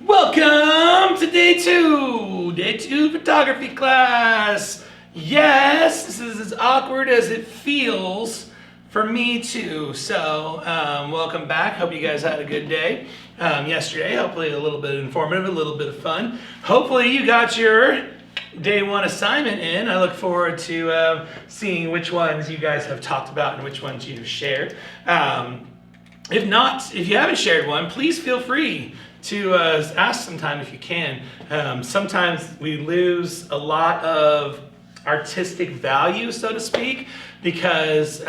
Welcome to day two photography class. Yes, this is as awkward as it feels for me too. So welcome back. Hope you guys had a good day yesterday. Hopefully a little bit informative, a little bit of fun. Hopefully you got your day one assignment in. I look forward to seeing which ones you guys have talked about and which ones you've shared. If not, if you haven't shared one, please feel free to ask sometime if you can. Sometimes we lose a lot of artistic value, so to speak, because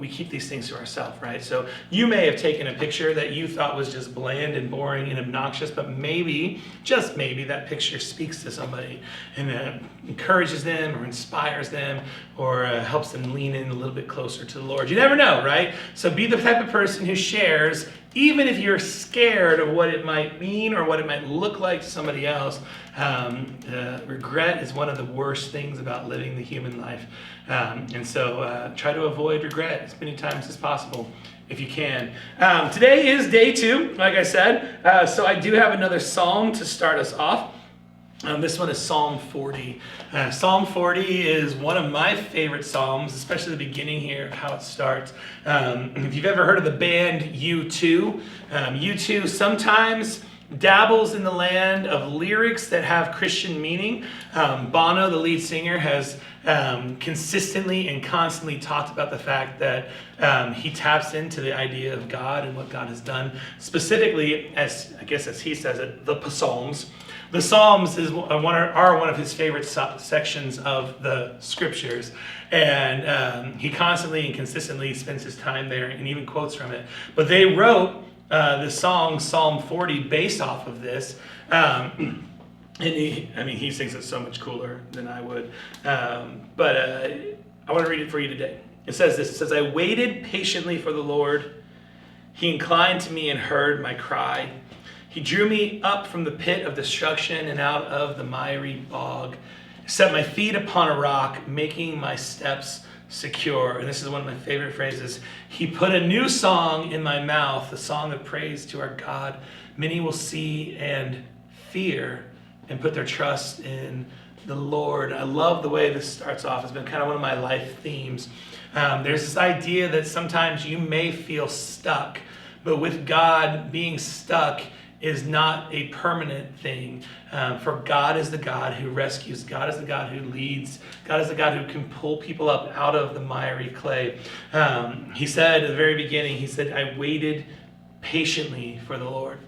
we keep these things to ourselves, right? So you may have taken a picture that you thought was just bland and boring and obnoxious, but maybe, just maybe, that picture speaks to somebody and encourages them or inspires them or helps them lean in a little bit closer to the Lord. You never know, right? So be the type of person who shares, even if you're scared of what it might mean or what it might look like to somebody else. Regret is one of the worst things about living the human life. And so try to avoid regret as many times as possible if you can. Today is day two, like I said. So I do have another psalm to start us off. This one is Psalm 40. Psalm 40 is one of my favorite psalms, especially the beginning here, how it starts. If you've ever heard of the band U2, U2 sometimes dabbles in the land of lyrics that have Christian meaning. Bono, the lead singer, has consistently and constantly talked about the fact that he taps into the idea of God and what God has done. Specifically, as he says it, the Psalms. The Psalms are one of his favorite sections of the scriptures, and he constantly and consistently spends his time there and even quotes from it. But they wrote the song Psalm 40 based off of this. And he sings it so much cooler than I would. But I want to read it for you today. It says this. It says, I waited patiently for the Lord. He inclined to me and heard my cry. He drew me up from the pit of destruction and out of the miry bog. Set my feet upon a rock, making my steps secure. And this is one of my favorite phrases. He put a new song in my mouth, a song of praise to our God. Many will see and fear and put their trust in the Lord. I love the way this starts off. It's been kind of one of my life themes. There's this idea that sometimes you may feel stuck, but with God, being stuck is not a permanent thing. For God is the God who rescues. God is the God who leads. God is the God who can pull people up out of the miry clay. He said at the very beginning, he said, I waited patiently for the Lord.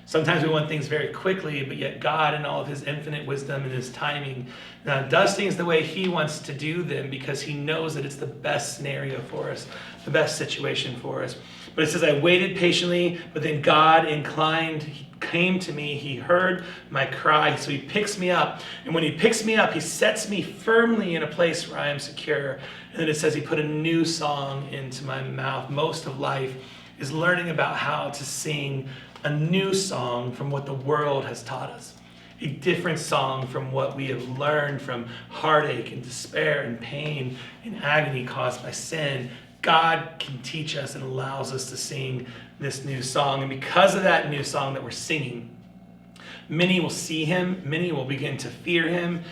Sometimes we want things very quickly, but yet God, in all of his infinite wisdom and his timing, does things the way he wants to do them because he knows that it's the best scenario for us, the best situation for us. But it says, I waited patiently, but then God inclined, he came to me, he heard my cry, so he picks me up. And when he picks me up, he sets me firmly in a place where I am secure. And then it says he put a new song into my mouth. Most of life is learning about how to sing a new song from what the world has taught us. A different song from what we have learned from heartache and despair and pain and agony caused by sin. God can teach us and allows us to sing this new song. And because of that new song that we're singing, many will see him, many will begin to fear him,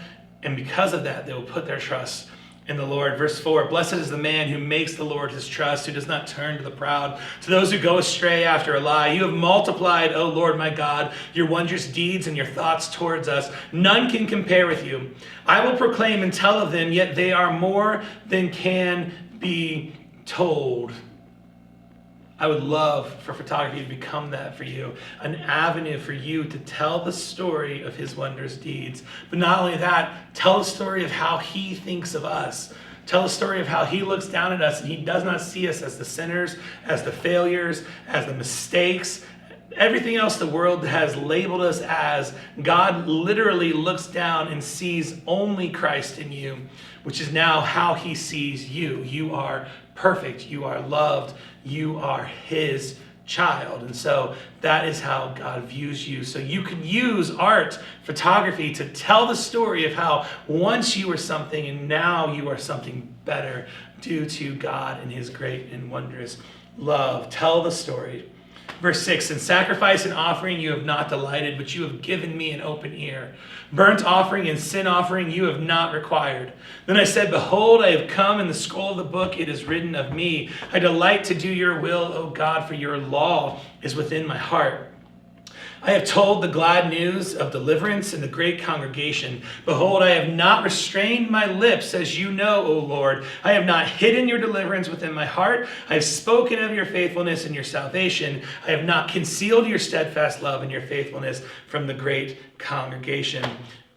and because of that, they will put their trust in the Lord. Verse 4, blessed is the man who makes the Lord his trust, who does not turn to the proud, to those who go astray after a lie. You have multiplied, O Lord my God, your wondrous deeds and your thoughts towards us. None can compare with you. I will proclaim and tell of them, yet they are more than can be told. I would love for photography to become that for you, an avenue for you to tell the story of his wondrous deeds. But not only that, tell the story of how he thinks of us. Tell the story of how he looks down at us and he does not see us as the sinners, as the failures, as the mistakes, everything else the world has labeled us as. God literally looks down and sees only Christ in you, which is now how he sees you. You are perfect. You are loved. You are his child. And so that is how God views you. So you can use art, photography to tell the story of how once you were something and now you are something better due to God and his great and wondrous love. Tell the story Verse 6, in sacrifice and offering you have not delighted, but you have given me an open ear. Burnt offering and sin offering you have not required. Then I said, behold, I have come. In the scroll of the book it is written of me. I delight to do your will, O God, for your law is within my heart. I have told the glad news of deliverance in the great congregation. Behold, I have not restrained my lips, as you know, O Lord. I have not hidden your deliverance within my heart. I have spoken of your faithfulness and your salvation. I have not concealed your steadfast love and your faithfulness from the great congregation.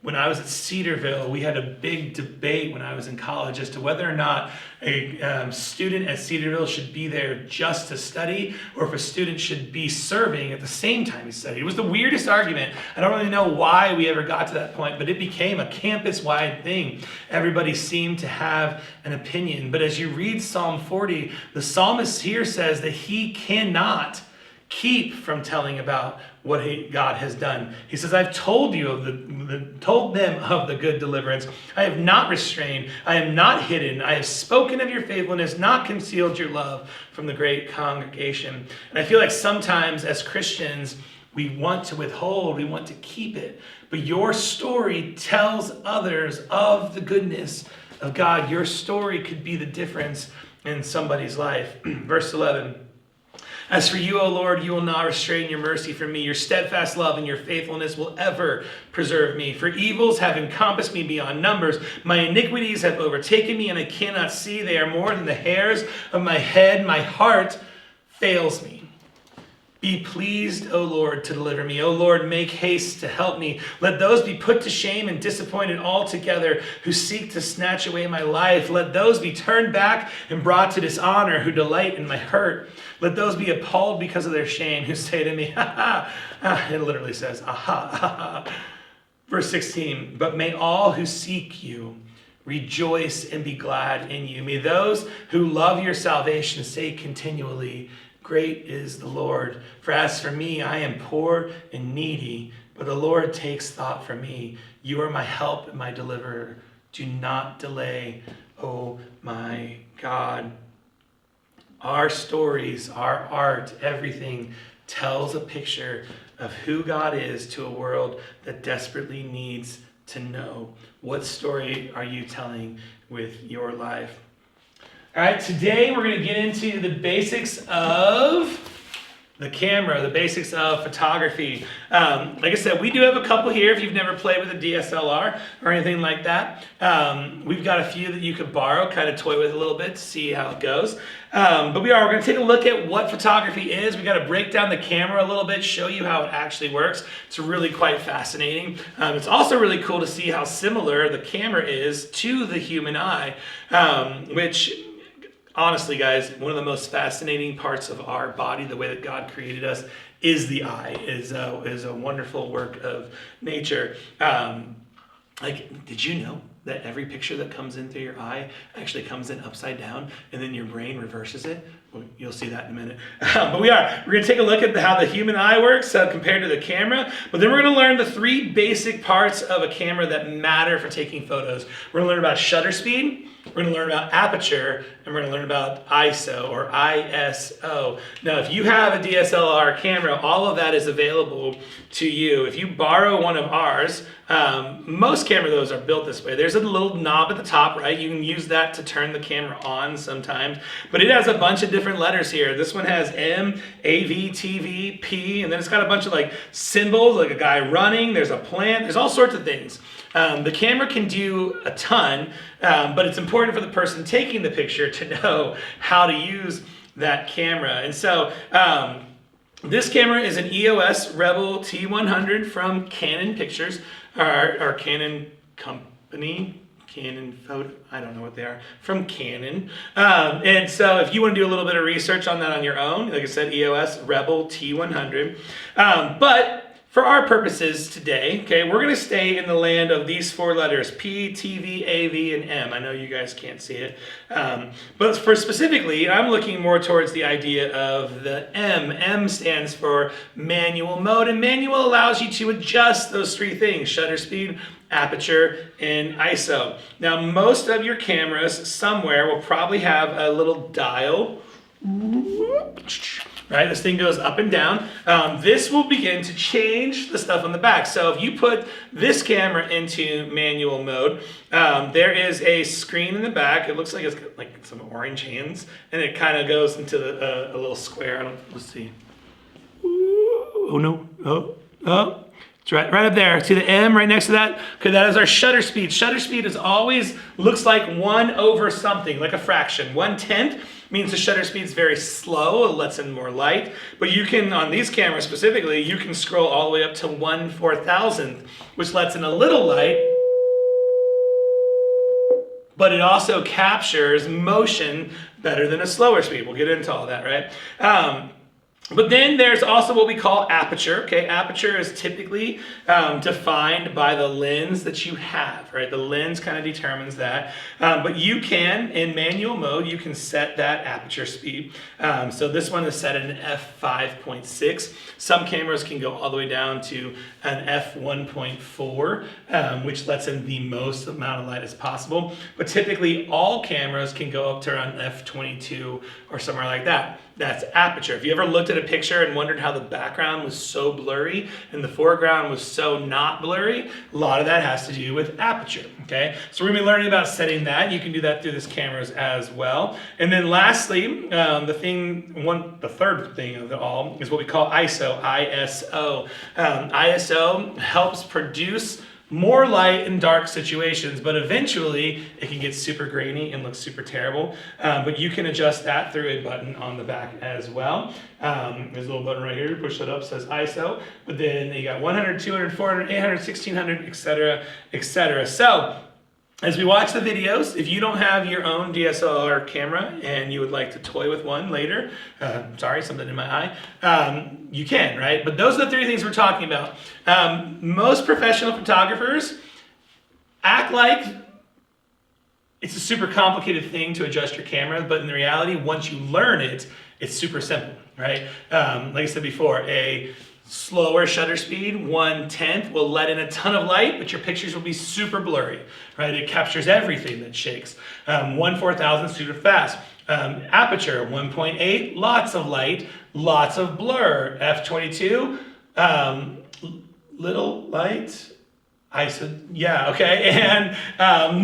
When I was at Cedarville, we had a big debate when I was in college as to whether or not a student at Cedarville should be there just to study, or if a student should be serving at the same time he studied. It was the weirdest argument. I don't really know why we ever got to that point, but it became a campus-wide thing. Everybody seemed to have an opinion. But as you read Psalm 40, the psalmist here says that he cannot keep from telling about what God has done. He says, I've told you told them of the good deliverance. I have not restrained. I am not hidden. I have spoken of your faithfulness, not concealed your love from the great congregation. And I feel like sometimes as Christians, we want to withhold, we want to keep it. But your story tells others of the goodness of God. Your story could be the difference in somebody's life. Verse 11. As for you, O Lord, you will not restrain your mercy from me. Your steadfast love and your faithfulness will ever preserve me. For evils have encompassed me beyond numbers. My iniquities have overtaken me, and I cannot see. They are more than the hairs of my head. My heart fails me. Be pleased, O Lord, to deliver me. O Lord, make haste to help me. Let those be put to shame and disappointed altogether who seek to snatch away my life. Let those be turned back and brought to dishonor who delight in my hurt. Let those be appalled because of their shame who say to me, ha ha. It literally says, aha, ha. Verse 16, but may all who seek you rejoice and be glad in you. May those who love your salvation say continually, great is the Lord. For as for me, I am poor and needy, but the Lord takes thought for me. You are my help and my deliverer. Do not delay, O my God. Our stories, our art, everything tells a picture of who God is to a world that desperately needs to know. What story are you telling with your life? All right, today we're going to get into the basics of the camera, the basics of photography. Like I said, we do have a couple here if you've never played with a DSLR or anything like that. We've got a few that you could borrow, kind of toy with a little bit to see how it goes. But we're going to take a look at what photography is. We got to break down the camera a little bit, show you how it actually works. It's really quite fascinating. It's also really cool to see how similar the camera is to the human eye, which honestly, guys, one of the most fascinating parts of our body, the way that God created us, is the eye. Is a wonderful work of nature. Did you know that every picture that comes in through your eye actually comes in upside down, and then your brain reverses it? Well, you'll see that in a minute. But we're going to take a look at how the human eye works compared to the camera. But then we're going to learn the three basic parts of a camera that matter for taking photos. We're going to learn about shutter speed. We're going to learn about aperture, and we're going to learn about ISO or ISO. Now, if you have a DSLR camera, all of that is available to you. If you borrow one of ours, most camera those are built this way. There's a little knob at the top, right? You can use that to turn the camera on sometimes, but it has a bunch of different letters here. This one has M, AV, TV, P, and then it's got a bunch of like symbols, like a guy running. There's a plant. There's all sorts of things. The camera can do a ton, but it's important for the person taking the picture to know how to use that camera. And so this camera is an EOS Rebel T100 from Canon Pictures, or Canon Company, Canon Photo, I don't know what they are, from Canon. And so if you want to do a little bit of research on that on your own, like I said, EOS Rebel T100. But for our purposes today, okay, we're going to stay in the land of these four letters, P, TV, AV, and M. I know you guys can't see it. But for specifically, I'm looking more towards the idea of the M. M stands for manual mode, and manual allows you to adjust those three things, shutter speed, aperture, and ISO. Now, most of your cameras somewhere will probably have a little dial right? This thing goes up and down. This will begin to change the stuff on the back. So if you put this camera into manual mode, there is a screen in the back. It looks like it's got like some orange hands, and it kind of goes into a little square. Let's see. Ooh, oh no, oh. It's right up there. See the M right next to that? Okay, that is our shutter speed. Shutter speed is always looks like 1 over something, like a fraction. 1/10 means the shutter speed is very slow. It lets in more light. But you can, on these cameras specifically, you can scroll all the way up to 1/4000th, which lets in a little light. But it also captures motion better than a slower speed. We'll get into all that, right? But then there's also what we call aperture. Okay, aperture is typically defined by the lens that you have, right? The lens kind of determines that. But you can, in manual mode, you can set that aperture speed. So this one is set at an f5.6. Some cameras can go all the way down to an f1.4, which lets in the most amount of light as possible. But typically all cameras can go up to around f22 or somewhere like that. That's aperture. If you ever looked at a picture and wondered how the background was so blurry and the foreground was so not blurry, a lot of that has to do with aperture, okay? So we're gonna be learning about setting that. You can do that through this cameras as well. And then lastly, the third thing of it all is what we call ISO, ISO. ISO helps produce more light in dark situations, but eventually it can get super grainy and look super terrible. But you can adjust that through a button on the back as well. There's a little button right here, push it up, says ISO, but then you got 100, 200, 400, 800, 1600, etc., etc. So as we watch the videos, if you don't have your own DSLR camera and you would like to toy with one later, sorry, something in my eye, you can, right? But those are the three things we're talking about. Most professional photographers act like it's a super complicated thing to adjust your camera, but in reality, once you learn it, it's super simple, right? Like I said before, a slower shutter speed, 1/10, will let in a ton of light, but your pictures will be super blurry, right? It captures everything that shakes. 1/4000, super fast. Aperture, 1.8, lots of light, lots of blur. F22, little light. ISO, yeah, okay, and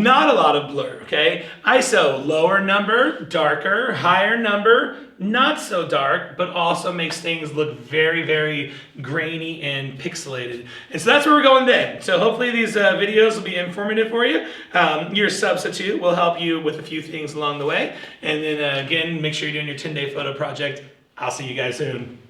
not a lot of blur, okay? ISO, lower number, darker, higher number, not so dark, but also makes things look very, very grainy and pixelated. And so that's where we're going today. So hopefully these videos will be informative for you. Your substitute will help you with a few things along the way. And then again, make sure you're doing your 10-day photo project. I'll see you guys soon.